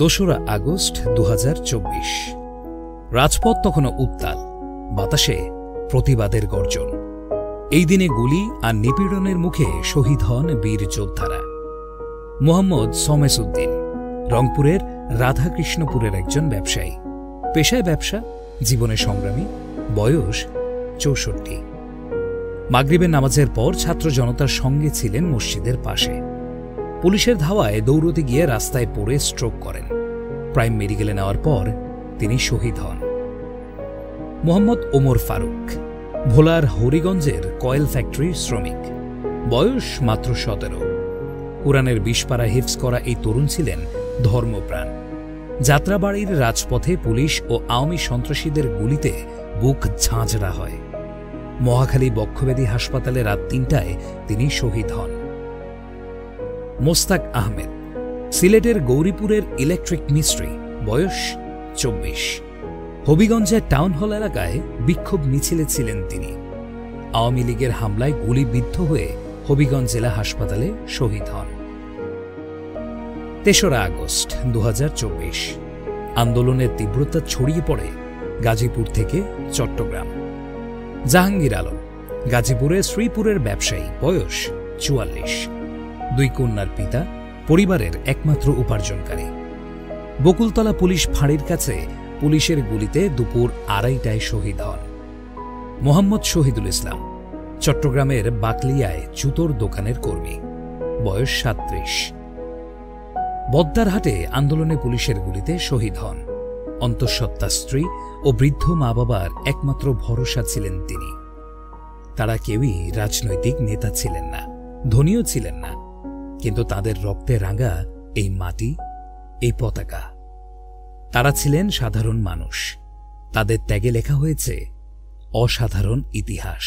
২রা আগস্ট ২০২৪। রাজপথ তখনও উত্তাল, বাতাসে প্রতিবাদের গর্জন। এই দিনে গুলি আর নিপীড়নের মুখে শহীদ হন বীর যোদ্ধারা। মোহাম্মদ সমেসউদ্দিন রংপুরের রাধাকৃষ্ণপুরের একজন ব্যবসায়ী, পেশায় ব্যবসা, জীবনে সংগ্রামী, বয়স ৬৪। মাগরিবের নামাজের পর ছাত্র জনতার সঙ্গে ছিলেন মসজিদের পাশে। পুলিশের ধাওয়ায় দৌড়তে গিয়ে রাস্তায় পড়ে স্ট্রোক করেন। প্রাইম মেডিকেলে নেওয়ার পর তিনি শহীদ হন। মোহাম্মদ ওমর ফারুক ভোলার হরিগঞ্জের কয়েল ফ্যাক্টরির শ্রমিক, বয়স মাত্র ১৭। কুরআনের ২০ পারা হিফজ করা এই তরুণ ছিলেন ধর্মপ্রাণ। যাত্রাবাড়ির রাজপথে পুলিশ ও আওয়ামী সন্ত্রাসীদের গুলিতে বুক ঝাঁঝরা হয়। মহাখালী বক্ষব্যাধি হাসপাতালে রাত ৩টায় তিনি শহীদ হন। মোস্তাক আহমেদ সিলেটের গৌরীপুরের ইলেকট্রিক মিস্ত্রি, বয়স ২৪। হবিগঞ্জের টাউন হল এলাকায় বিক্ষোভ মিছিলে ছিলেন তিনি। আওয়ামী লীগের হামলায় গুলিবিদ্ধ হয়ে হবিগঞ্জ জেলা হাসপাতালে শহীদ হন। ৩রা আগস্ট ২০২৪। আন্দোলনের তীব্রতা ছড়িয়ে পড়ে গাজীপুর থেকে চট্টগ্রাম। জাহাঙ্গীর আলম গাজীপুরের শ্রীপুরের ব্যবসায়ী, বয়স ৪৪। ২ কন্যার পিতা, পরিবারের একমাত্র উপার্জনকারী। বকুলতলা পুলিশ ফাঁড়ির কাছে পুলিশের গুলিতে দুপুর ২:৩০টায় শহীদ হন। মোহাম্মদ শহীদুল ইসলাম চট্টগ্রামের বাকলিয়ায় জুতোর দোকানের কর্মী, বয়স ৩৭। বদ্দারহাটে আন্দোলনে পুলিশের গুলিতে শহীদ হন। অন্তঃসত্ত্বা স্ত্রী ও বৃদ্ধ মা বাবার একমাত্র ভরসা ছিলেন তিনি। তারা কেউই রাজনৈতিক নেতা ছিলেন না, ধনীও ছিলেন না, কিন্তু তাদের রক্তে রাঙা এই মাটি, এই পতাকা। তারা ছিলেন সাধারণ মানুষ। তাদের ত্যাগে লেখা হয়েছে অসাধারণ ইতিহাস।